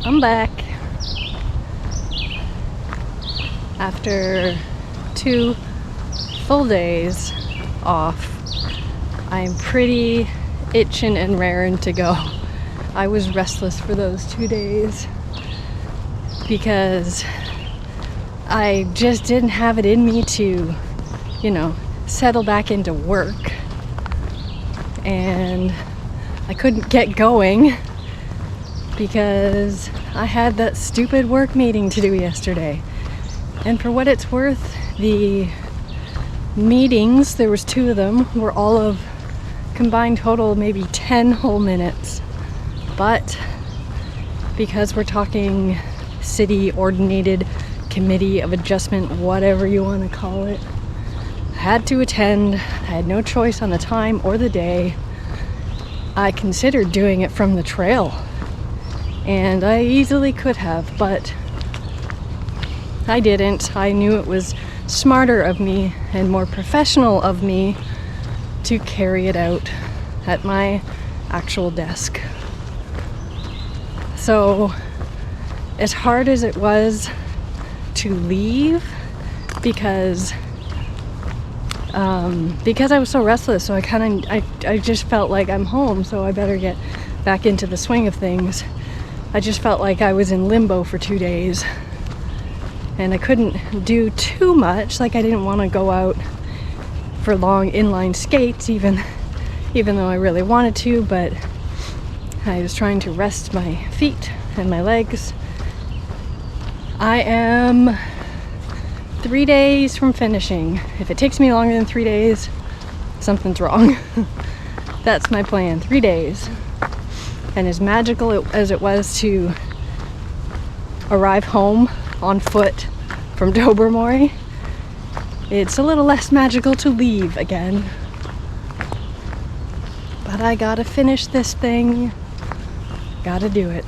I'm back. After 2 full days off, I'm pretty itching and raring to go. I was restless for those 2 days because I just didn't have it in me to, settle back into work. And I couldn't get going because I had that stupid work meeting to do yesterday. And for what it's worth, the meetings, there was 2 of them, were all of combined total maybe 10 whole minutes. But because we're talking city ordinated committee of adjustment, whatever you want to call it, I had to attend. I had no choice on the time or the day. I considered doing it from the trail, and I easily could have, but I didn't. I knew it was smarter of me and more professional of me to carry it out at my actual desk. So, as hard as it was to leave, because I was so restless, so I just felt like I'm home, so I better get back into the swing of things. I just felt like I was in limbo for 2 days, and I couldn't do too much. Like, I didn't want to go out for long inline skates, even though I really wanted to, but I was trying to rest my feet and my legs. I am 3 days from finishing. If it takes me longer than 3 days, something's wrong. That's my plan, 3 days. And as magical as it was to arrive home on foot from Tobermory, it's a little less magical to leave again. But I gotta finish this thing. Gotta do it.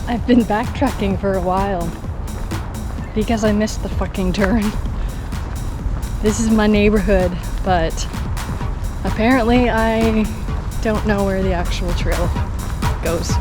I've been backtracking for a while because I missed the fucking turn. This is my neighborhood, but apparently I don't know where the actual trail goes.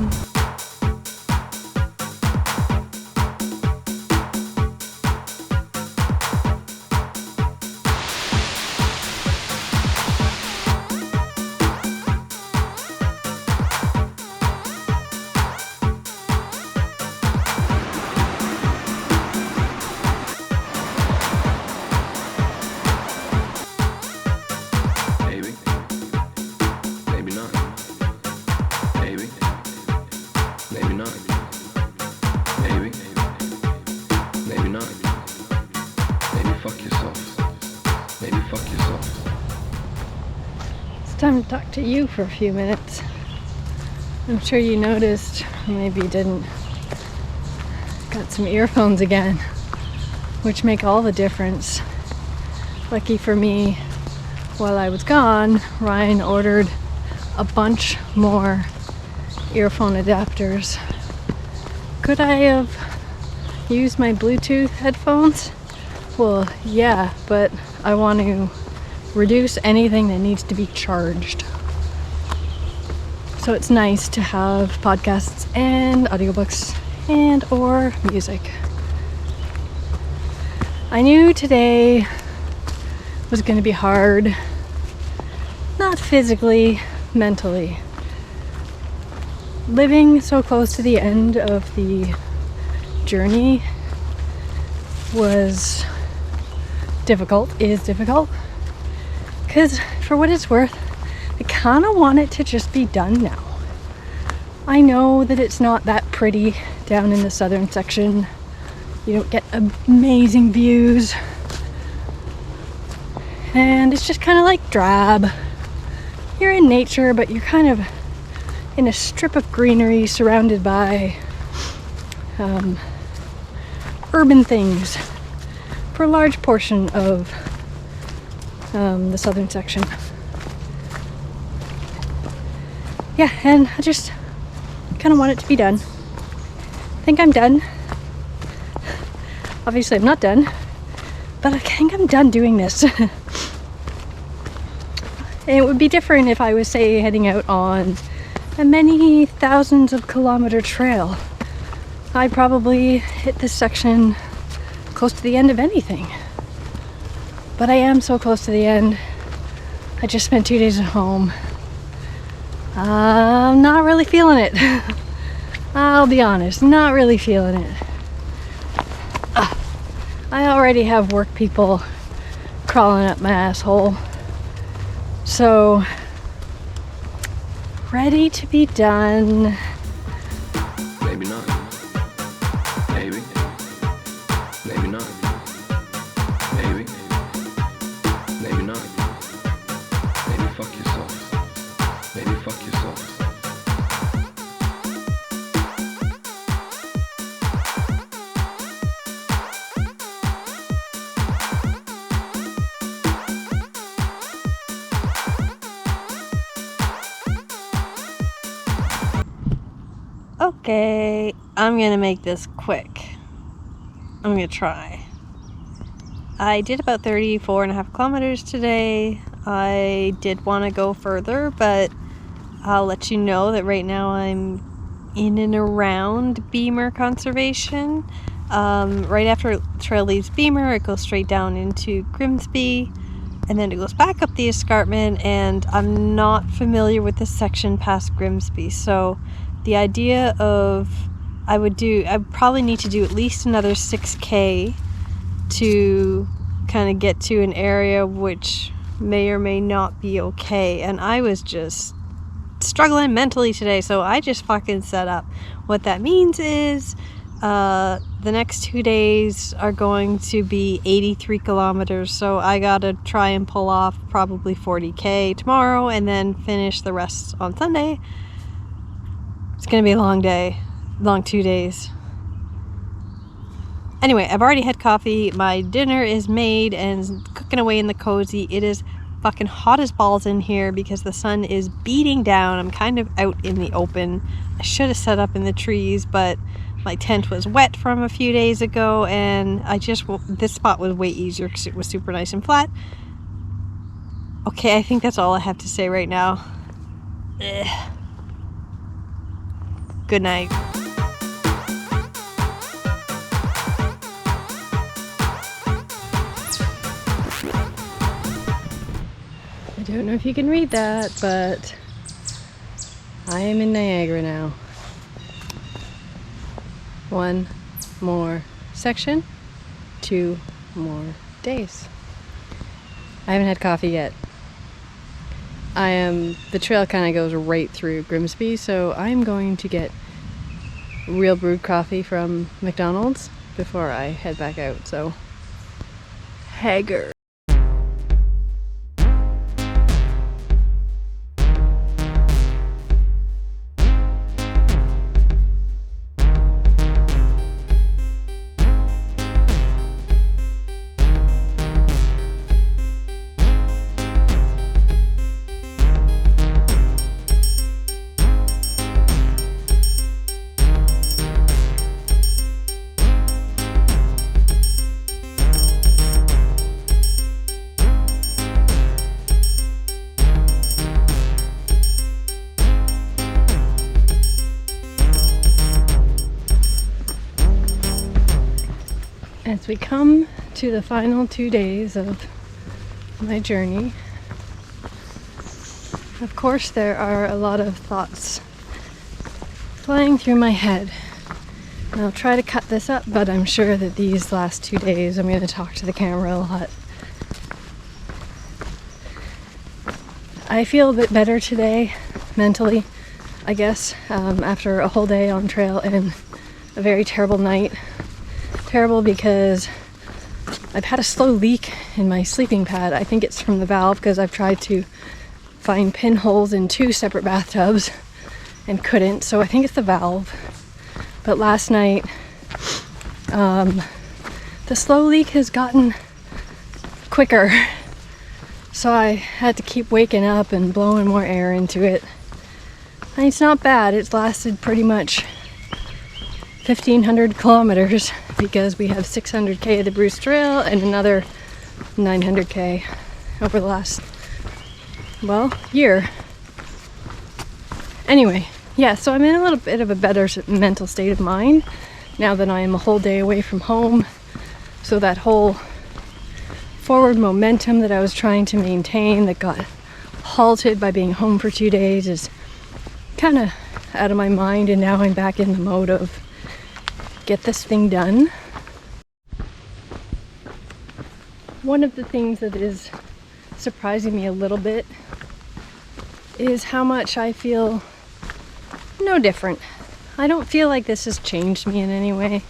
Time to talk to you for a few minutes. I'm sure you noticed, or maybe you didn't, got some earphones again, which make all the difference. Lucky for me, while I was gone, Ryan ordered a bunch more earphone adapters. Could I have used my Bluetooth headphones? Well, yeah, but I want to reduce anything that needs to be charged. So it's nice to have podcasts and audiobooks and or music. I knew today was going to be hard, not physically, mentally. Living so close to the end of the journey was difficult, is difficult. Because, for what it's worth, I kind of want it to just be done now. I know that it's not that pretty down in the southern section. You don't get amazing views. And it's just kind of like drab. You're in nature, but you're kind of in a strip of greenery surrounded by urban things for a large portion of the southern section. Yeah, and I just kind of want it to be done. I think I'm done. Obviously I'm not done, but I think I'm done doing this. It would be different if I was, say, heading out on a many thousands of kilometer trail. I'd probably hit this section close to the end of anything. But I am so close to the end. I just spent 2 days at home. I'm not really feeling it. I'll be honest, not really feeling it. I already have work people crawling up my asshole. So, ready to be done. Maybe not. Maybe. Maybe not. Maybe. Maybe not. Maybe fuck yourself. Maybe fuck yourself. Okay, I'm gonna make this quick. I'm gonna try. I did about 34.5 kilometers today. I did want to go further, but I'll let you know that right now I'm in and around Beamer Conservation. Right after the trail leaves Beamer, it goes straight down into Grimsby, and then it goes back up the escarpment, and I'm not familiar with this section past Grimsby, so the idea of I probably need to do at least another 6K to kind of get to an area which may or may not be okay. And I was just struggling mentally today, so I just fucking set up. What that means is the next 2 days are going to be 83 kilometers, so I gotta try and pull off probably 40K tomorrow and then finish the rest on Sunday. It's gonna be a long day, long 2 days. Anyway, I've already had coffee. My dinner is made and cooking away in the cozy. It is fucking hot as balls in here because the sun is beating down. I'm kind of out in the open. I should have set up in the trees, but my tent was wet from a few days ago, and this spot was way easier because it was super nice and flat. Okay, I think that's all I have to say right now. Ugh. Good night. I don't know if you can read that, but I am in Niagara now. One more section, 2 more days. I haven't had coffee yet. The trail kind of goes right through Grimsby, so I'm going to get real brewed coffee from McDonald's before I head back out, so haggard. As we come to the final 2 days of my journey, of course there are a lot of thoughts flying through my head. And I'll try to cut this up, but I'm sure that these last 2 days I'm going to talk to the camera a lot. I feel a bit better today, mentally, I guess, after a whole day on trail and a very terrible night. Terrible because I've had a slow leak in my sleeping pad. I think it's from the valve because I've tried to find pinholes in 2 separate bathtubs and couldn't, so I think it's the valve. But last night, the slow leak has gotten quicker, so I had to keep waking up and blowing more air into it. And it's not bad. It's lasted pretty much 1,500 kilometers because we have 600k of the Bruce Trail and another 900k over the last, well, year. Anyway, yeah, so I'm in a little bit of a better mental state of mind now that I am a whole day away from home. So that whole forward momentum that I was trying to maintain that got halted by being home for 2 days is kind of out of my mind, and now I'm back in the mode of get this thing done. One of the things that is surprising me a little bit is how much I feel no different. I don't feel like this has changed me in any way.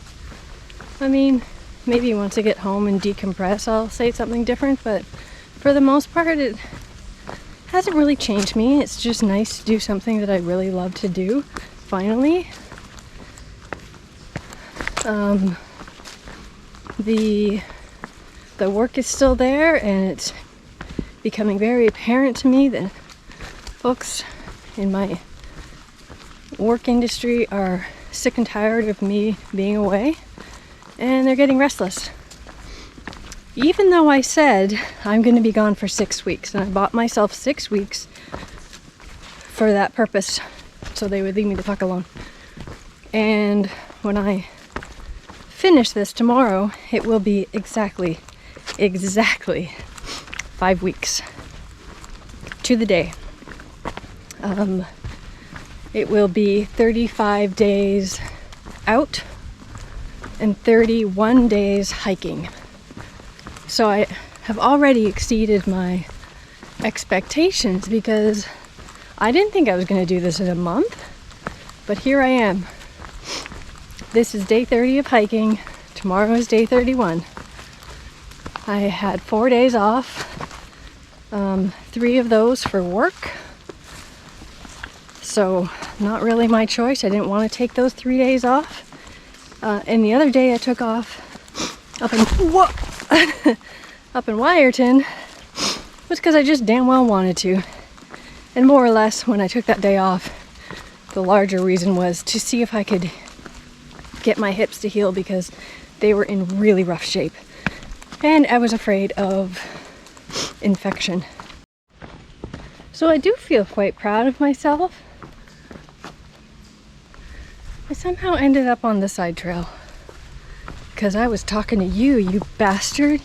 I mean, maybe once I get home and decompress, I'll say something different, but for the most part, it hasn't really changed me. It's just nice to do something that I really love to do, finally. The work is still there, and it's becoming very apparent to me that folks in my work industry are sick and tired of me being away, and they're getting restless. Even though I said I'm going to be gone for 6 weeks, and I bought myself 6 weeks for that purpose, so they would leave me the fuck alone. And when I finish this tomorrow, it will be exactly 5 weeks to the day. It will be 35 days out and 31 days hiking. So I have already exceeded my expectations because I didn't think I was going to do this in a month, but here I am. This is day 30 of hiking. Tomorrow is day 31. I had 4 days off, 3 of those for work. So not really my choice. I didn't want to take those 3 days off. And the other day I took off up in Wyerton was because I just damn well wanted to. And more or less when I took that day off, the larger reason was to see if I could get my hips to heal because they were in really rough shape. And I was afraid of infection. So I do feel quite proud of myself. I somehow ended up on the side trail because I was talking to you, you bastard,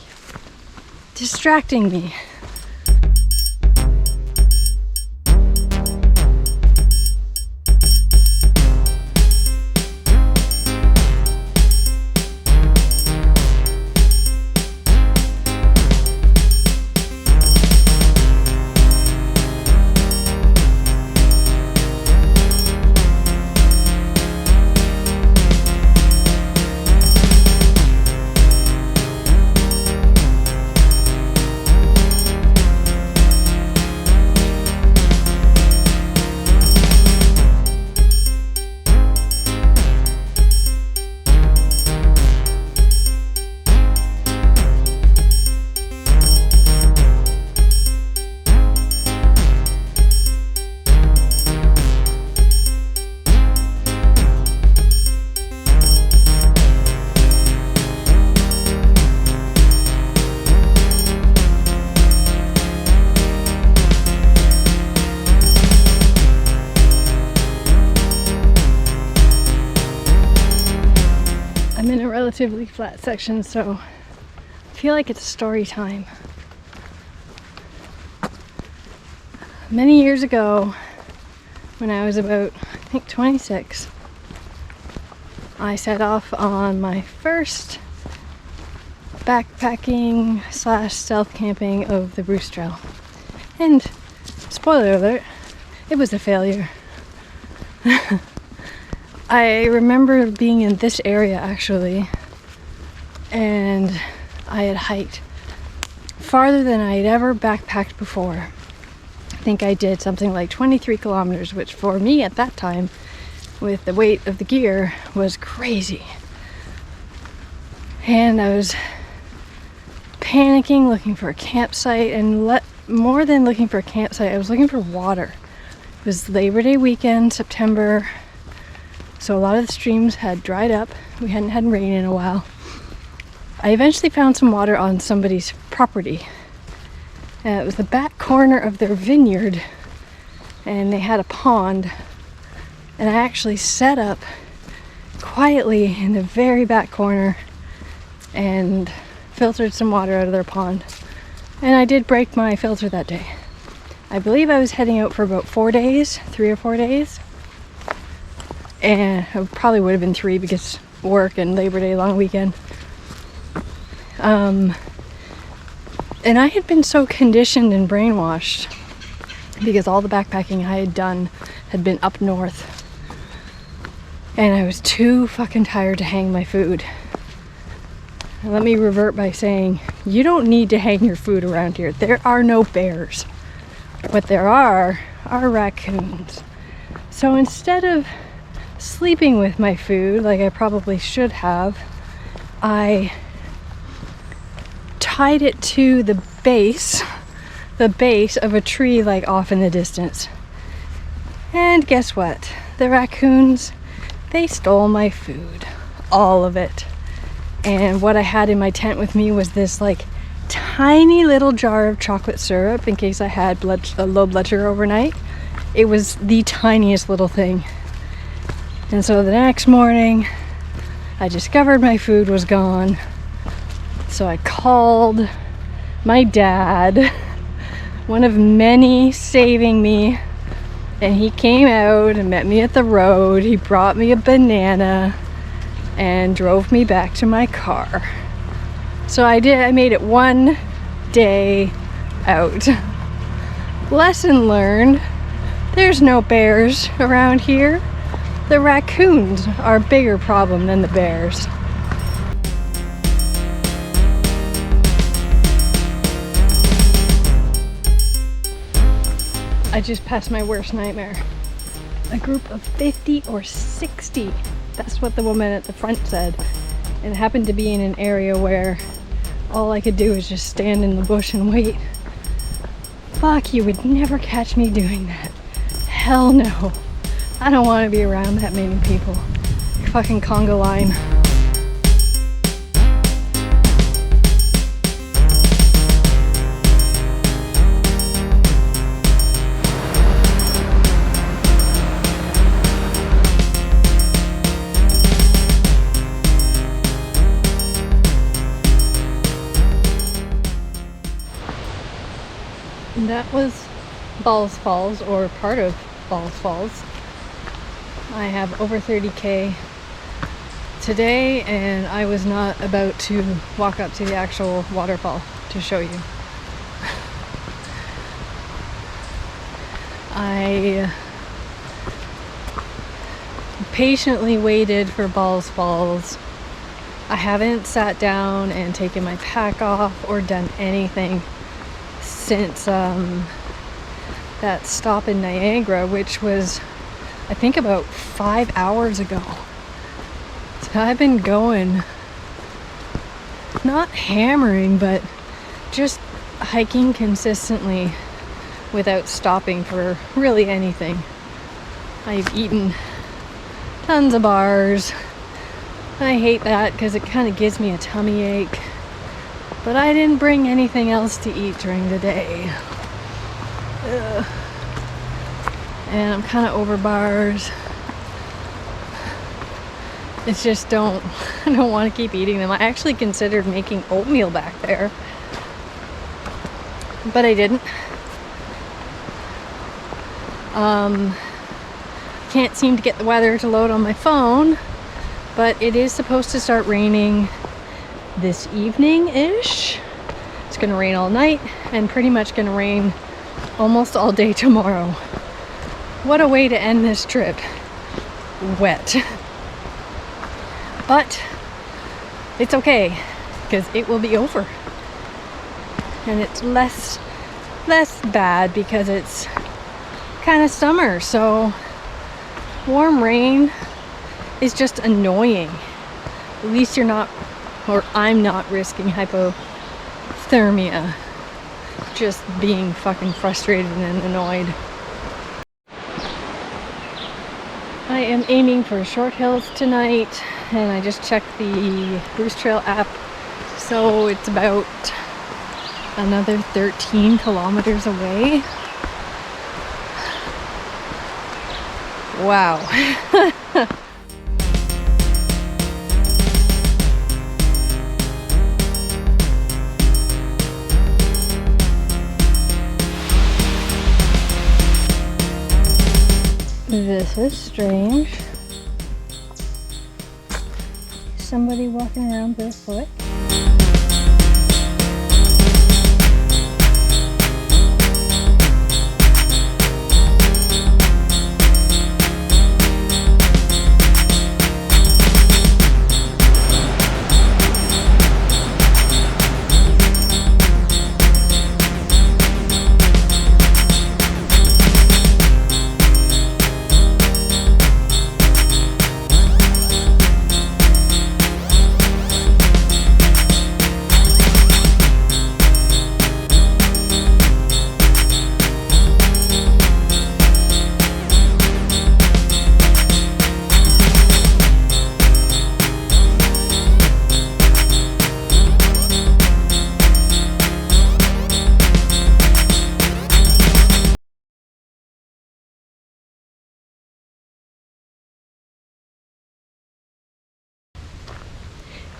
distracting me. I'm in a relatively flat section, so I feel like it's story time. Many years ago, when I was about, I think, 26, I set off on my first backpacking / stealth camping of the Bruce Trail. And, spoiler alert, it was a failure. I remember being in this area actually, and I had hiked farther than I had ever backpacked before. I think I did something like 23 kilometers, which for me at that time, with the weight of the gear, was crazy. And I was panicking, looking for a campsite, and more than looking for a campsite, I was looking for water. It was Labor Day weekend, September. So a lot of the streams had dried up. We hadn't had rain in a while. I eventually found some water on somebody's property. It was the back corner of their vineyard, and they had a pond. And I actually set up quietly in the very back corner and filtered some water out of their pond. And I did break my filter that day. I believe I was heading out for about 4 days, 3 or 4 days. And it probably would have been 3 because work and Labor Day long weekend. And I had been so conditioned and brainwashed because all the backpacking I had done had been up north. And I was too fucking tired to hang my food. And let me revert by saying, you don't need to hang your food around here. There are no bears. What there are raccoons. So instead of sleeping with my food like I probably should have, I tied it to the base of a tree like off in the distance. And guess what? The raccoons, they stole my food. All of it. And what I had in my tent with me was this like tiny little jar of chocolate syrup in case I had low blood sugar overnight. It was the tiniest little thing. And so the next morning, I discovered my food was gone. So I called my dad, one of many saving me, and he came out and met me at the road. He brought me a banana and drove me back to my car. So I made it 1 day out. Lesson learned, there's no bears around here. The raccoons are a bigger problem than the bears. I just passed my worst nightmare. A group of 50 or 60. That's what the woman at the front said. And it happened to be in an area where all I could do was just stand in the bush and wait. Fuck, you would never catch me doing that. Hell no. I don't want to be around that many people. Fucking conga line. And that was Balls Falls, or part of Balls Falls. I have over 30K today, and I was not about to walk up to the actual waterfall to show you. I patiently waited for Balls Falls. I haven't sat down and taken my pack off or done anything since that stop in Niagara, which was I think about 5 hours ago. So I've been going, not hammering, but just hiking consistently without stopping for really anything. I've eaten tons of bars. I hate that because it kind of gives me a tummy ache. But I didn't bring anything else to eat during the day. Ugh. And I'm kind of over bars. It's just I don't want to keep eating them. I actually considered making oatmeal back there, but I didn't. Can't seem to get the weather to load on my phone, but it is supposed to start raining this evening-ish. It's gonna rain all night and pretty much gonna rain almost all day tomorrow. What a way to end this trip. Wet. But it's okay, because it will be over. And it's less bad because it's kind of summer, so warm rain is just annoying. At least you're not, or I'm not risking hypothermia. Just being fucking frustrated and annoyed. I am aiming for short hills tonight, and I just checked the Bruce Trail app, so it's about another 13 kilometers away. Wow. This is strange. Somebody walking around barefoot.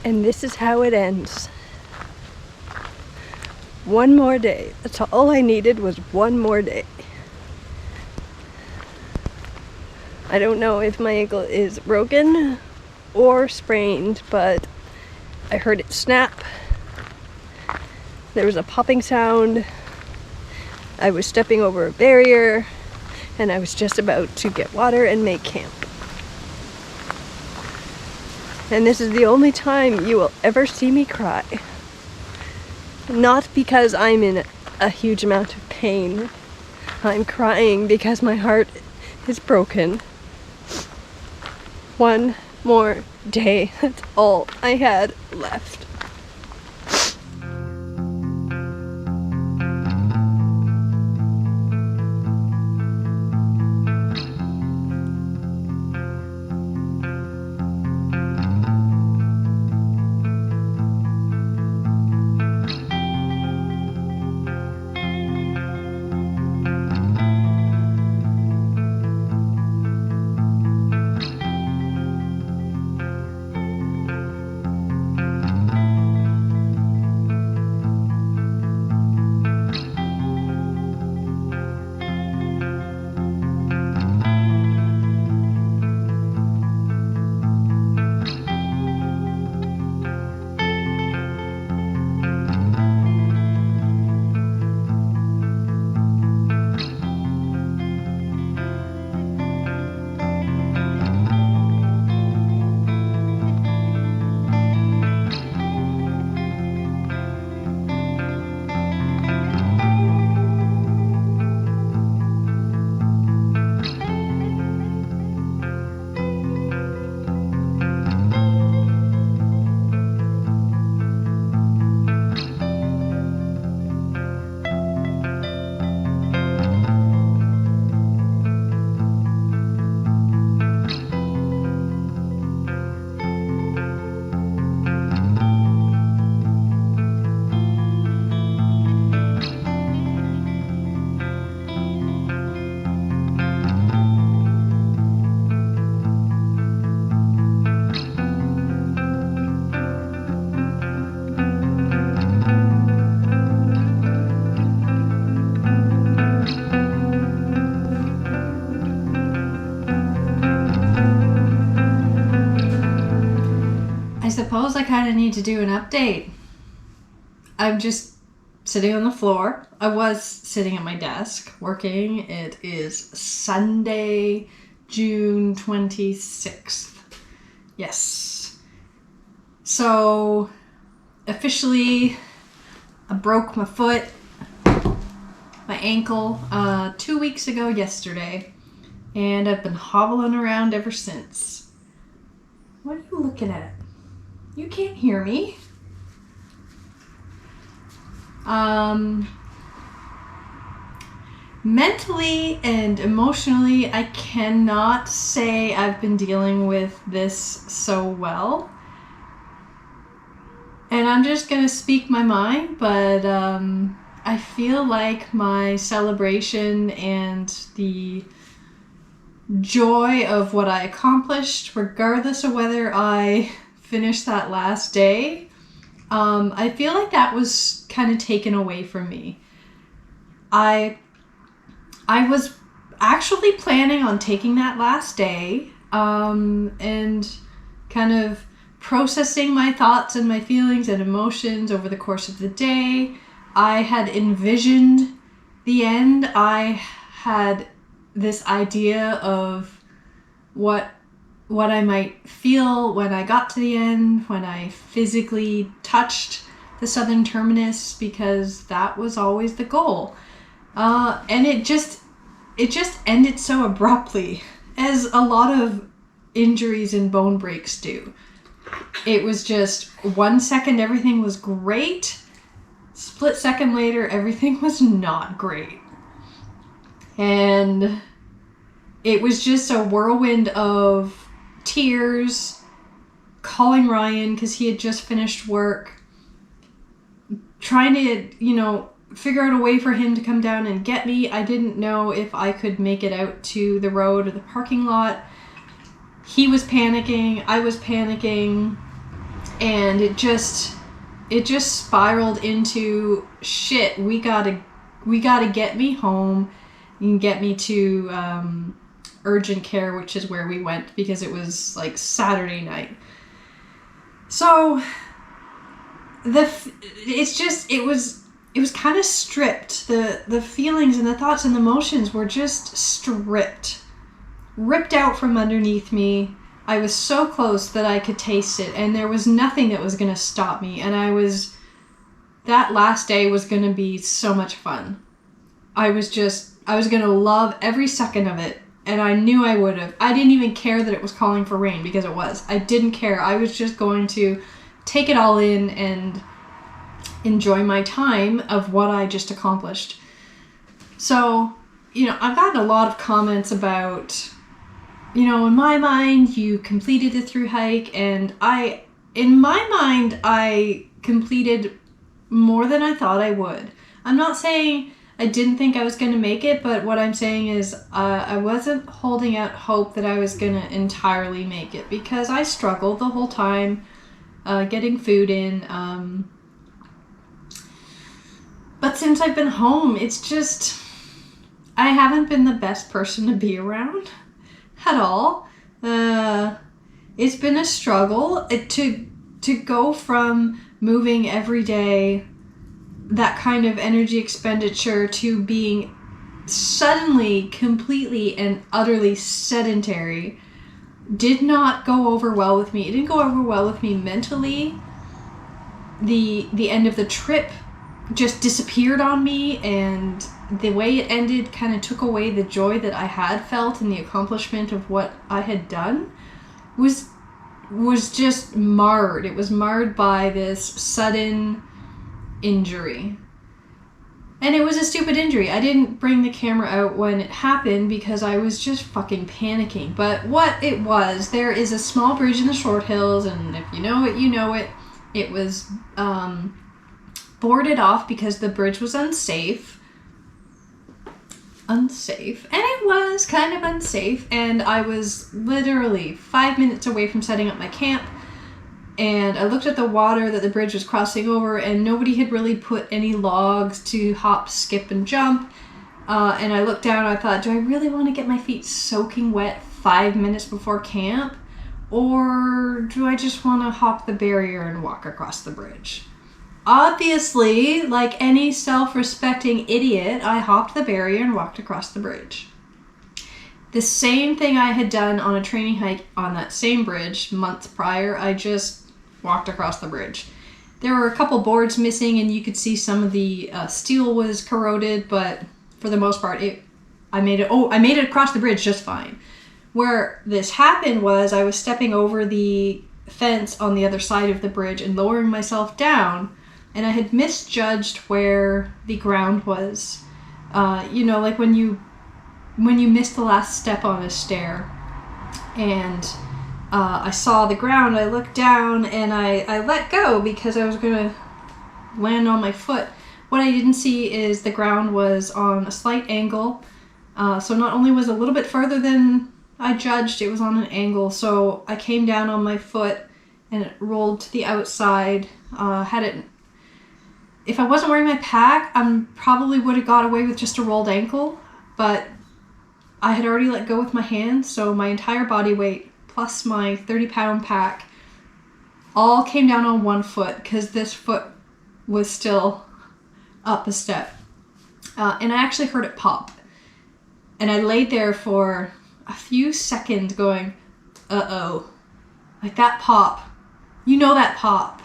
And this is how it ends. One more day. That's all I needed, was one more day. I don't know if my ankle is broken or sprained, but I heard it snap. There was a popping sound. I was stepping over a barrier, and I was just about to get water and make camp. And this is the only time you will ever see me cry. Not because I'm in a huge amount of pain. I'm crying because my heart is broken. One more day. That's all I had left. I suppose I kind of need to do an update. I'm just sitting on the floor. I was sitting at my desk working. It is Sunday, June 26th. Yes. So, officially, I broke my foot, my ankle, 2 weeks ago yesterday. And I've been hobbling around ever since. What are you looking at? You can't hear me. Mentally and emotionally, I cannot say I've been dealing with this so well. And I'm just going to speak my mind, but I feel like my celebration and the joy of what I accomplished, regardless of whether I finished that last day, I feel like that was kind of taken away from me. I was actually planning on taking that last day and kind of processing my thoughts and my feelings and emotions over the course of the day. I had envisioned the end. I had this idea of what I might feel when I got to the end, when I physically touched the southern terminus, because that was always the goal. And it just ended so abruptly, as a lot of injuries and bone breaks do. It was just 1 second everything was great, split second later everything was not great. And it was just a whirlwind of tears, calling Ryan because he had just finished work, trying to, figure out a way for him to come down and get me. I didn't know if I could make it out to the road or the parking lot. He was panicking, I was panicking, and it just spiraled into shit. We gotta get me home and get me to urgent care, which is where we went because it was like Saturday night. So it was kind of stripped. The feelings and the thoughts and the emotions were just ripped out from underneath me. I was so close that I could taste it, and there was nothing that was going to stop me. And that last day was going to be so much fun. I was going to love every second of it, and I knew I would have. I didn't even care that it was calling for rain, because it was. I didn't care. I was just going to take it all in and enjoy my time of what I just accomplished. So, I've gotten a lot of comments about, in my mind, you completed the Thru-Hike, and in my mind, I completed more than I thought I would. I'm not saying I didn't think I was going to make it, but what I'm saying is I wasn't holding out hope that I was going to entirely make it, because I struggled the whole time getting food in. But since I've been home, it's just, I haven't been the best person to be around at all. It's been a struggle to go from moving every day, that kind of energy expenditure, to being suddenly completely and utterly sedentary. Did not go over well with me. It didn't go over well with me mentally. The end of the trip just disappeared on me, and the way it ended kind of took away the joy that I had felt and the accomplishment of what I had done was just marred. It was marred by this sudden injury. And it was a stupid injury. I didn't bring the camera out when it happened because I was just fucking panicking. But what it was, there is a small bridge in the Short Hills, and if you know it, you know it. It was boarded off because the bridge was unsafe, and it was kind of unsafe, and I was literally 5 minutes away from setting up my camp, and I looked at the water that the bridge was crossing over, and nobody had really put any logs to hop, skip, and jump, and I looked down and I thought, do I really want to get my feet soaking wet 5 minutes before camp, or do I just want to hop the barrier and walk across the bridge? Obviously, like any self-respecting idiot, I hopped the barrier and walked across the bridge. The same thing I had done on a training hike on that same bridge months prior, I just walked across the bridge. There were a couple boards missing, and you could see some of the steel was corroded, but for the most part, I made it across the bridge just fine. Where this happened was I was stepping over the fence on the other side of the bridge and lowering myself down, and I had misjudged where the ground was. Like when you miss the last step on a stair, and I saw the ground, I looked down, and I let go because I was going to land on my foot. What I didn't see is the ground was on a slight angle. So not only was it a little bit further than I judged, it was on an angle. So I came down on my foot and it rolled to the outside. If I wasn't wearing my pack, I probably would have got away with just a rolled ankle, but I had already let go with my hands, so my entire body weight plus my 30-pound pack all came down on one foot because this foot was still up a step. And I actually heard it pop. And I laid there for a few seconds going, uh-oh. Like that pop. You know that pop.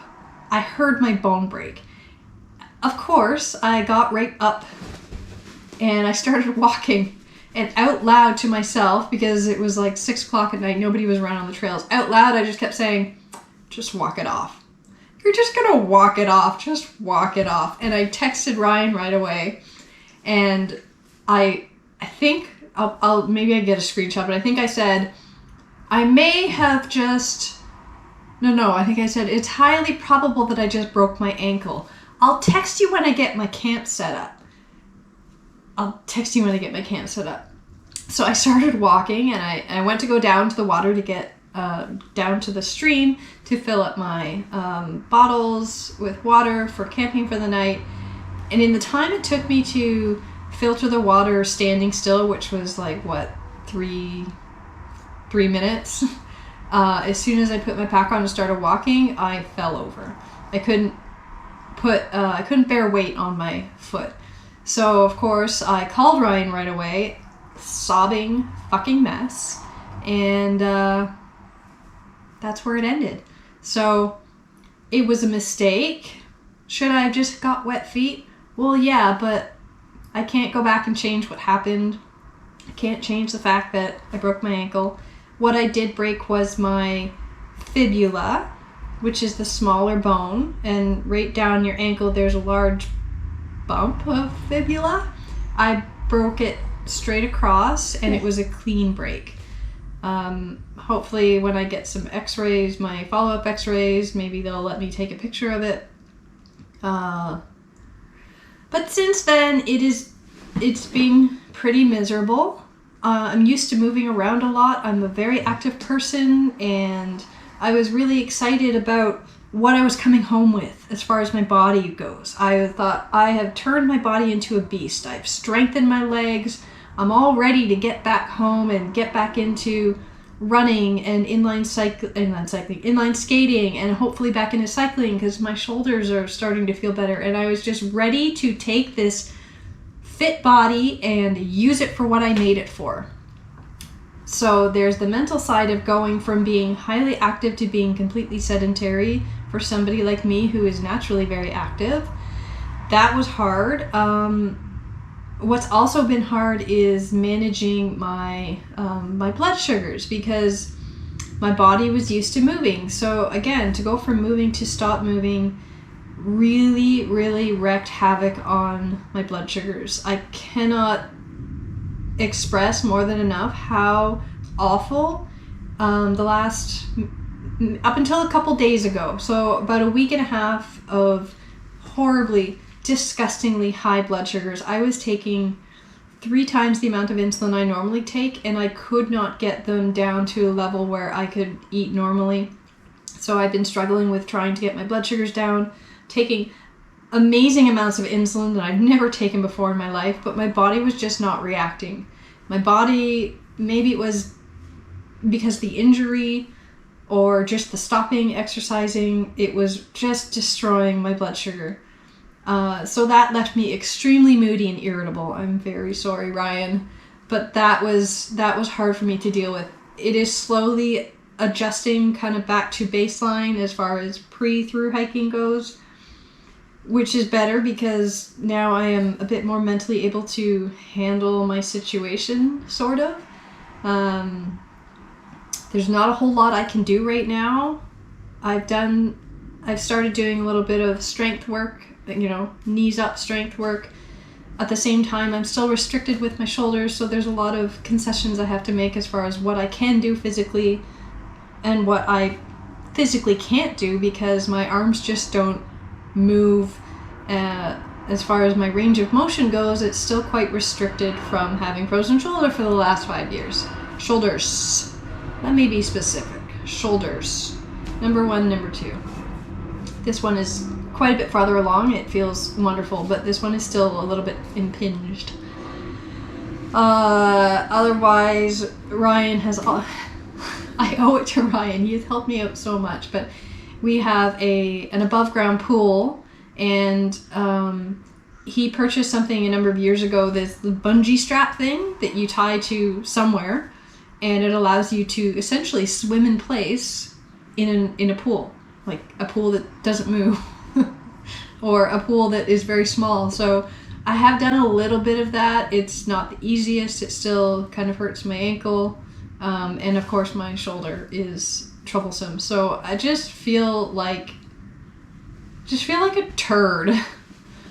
I heard my bone break. Of course, I got right up and I started walking. And out loud to myself, because it was like 6 o'clock at night, nobody was around on the trails. Out loud, I just kept saying, just walk it off. You're just gonna walk it off. Just walk it off. And I texted Ryan right away. And I think, I'll maybe I get a screenshot, but I think I said, I may have just, no, I think I said, it's highly probable that I just broke my ankle. I'll text you when I get my camp set up. So I started walking, and I went to go down to the water to get down to the stream to fill up my bottles with water for camping for the night. And in the time it took me to filter the water standing still, which was like, what, three minutes, as soon as I put my pack on and started walking, I fell over. I couldn't bear weight on my foot. So, of course, I called Ryan right away, sobbing fucking mess, and that's where it ended. So, it was a mistake. Should I have just got wet feet? Well, yeah, but I can't go back and change what happened. I can't change the fact that I broke my ankle. What I did break was my fibula, which is the smaller bone, and right down your ankle there's a large bump of fibula. I broke it straight across, and it was a clean break. Hopefully when I get some x-rays, my follow-up x-rays, maybe they'll let me take a picture of it. But since then, it's been pretty miserable. I'm used to moving around a lot. I'm a very active person, and I was really excited about what I was coming home with as far as my body goes. I thought, I have turned my body into a beast. I've strengthened my legs. I'm all ready to get back home and get back into running and inline skating, and hopefully back into cycling because my shoulders are starting to feel better. And I was just ready to take this fit body and use it for what I made it for. So there's the mental side of going from being highly active to being completely sedentary for somebody like me who is naturally very active. That was hard. What's also been hard is managing my my blood sugars, because my body was used to moving. So again, to go from moving to stop moving really, really wreaked havoc on my blood sugars. I cannot express more than enough how awful the last, up until a couple days ago, so about a week and a half of horribly, disgustingly high blood sugars. I was taking 3 times the amount of insulin I normally take, and I could not get them down to a level where I could eat normally. So I've been struggling with trying to get my blood sugars down, taking amazing amounts of insulin that I've never taken before in my life, but my body was just not reacting. My body, maybe it was because the injury or just the stopping exercising, it was just destroying my blood sugar. So that left me extremely moody and irritable. I'm very sorry, Ryan, but that was hard for me to deal with. It is slowly adjusting kind of back to baseline as far as pre-Thru-Hiking goes, which is better because now I am a bit more mentally able to handle my situation, sort of. There's not a whole lot I can do right now. I've started doing a little bit of strength work, knees up strength work. at the same time, I'm still restricted with my shoulders, so there's a lot of concessions I have to make as far as what I can do physically and what I physically can't do because my arms just don't move. As far as my range of motion goes, it's still quite restricted from having frozen shoulder for the last 5 years. Shoulders. Let me be specific. Shoulders. Number 1, number 2. This one is quite a bit farther along. It feels wonderful, but this one is still a little bit impinged. Otherwise, Ryan has... I owe it to Ryan. He has helped me out so much, but we have an above ground pool, and he purchased something a number of years ago, this bungee strap thing that you tie to somewhere, and it allows you to essentially swim in place in a pool, like a pool that doesn't move or a pool that is very small. So I have done a little bit of that. It's not the easiest. It still kind of hurts my ankle. And of course my shoulder is troublesome. So I just feel like a turd.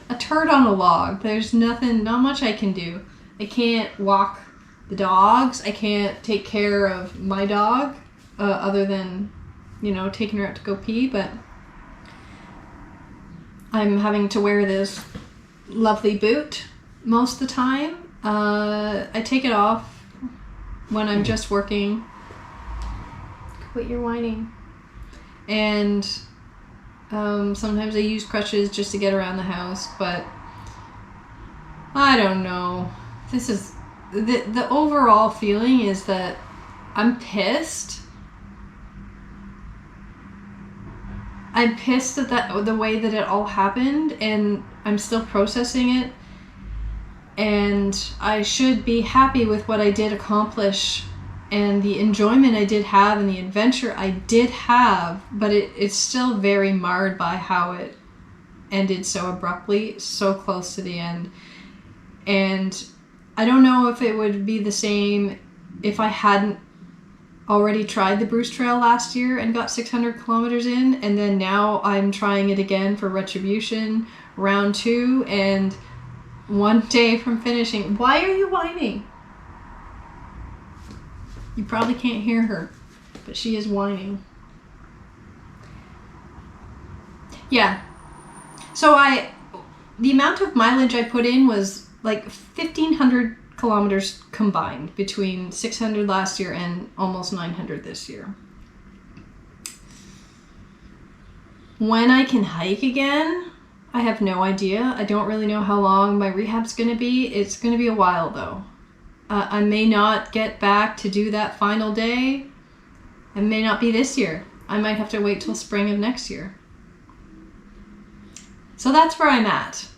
A turd on a log. There's not much I can do. I can't walk the dogs. I can't take care of my dog, other than, taking her out to go pee, but I'm having to wear this lovely boot most of the time. I take it off when I'm just working. Quit your whining. And sometimes I use crutches just to get around the house, but I don't know. This is the overall feeling is that I'm pissed. I'm pissed at the way that it all happened, and I'm still processing it. And I should be happy with what I did accomplish and the enjoyment I did have and the adventure I did have, but it's still very marred by how it ended so abruptly, so close to the end. And I don't know if it would be the same if I hadn't already tried the Bruce Trail last year and got 600 kilometers in, and then now I'm trying it again for Retribution round 2, and one day from finishing. Why are you whining? You probably can't hear her, but she is whining. Yeah. So the amount of mileage I put in was like 1,500 kilometers combined between 600 last year and almost 900 this year. When I can hike again, I have no idea. I don't really know how long my rehab's going to be. It's going to be a while though. I may not get back to do that final day. It may not be this year. I might have to wait till spring of next year. So that's where I'm at.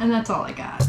And that's all I got.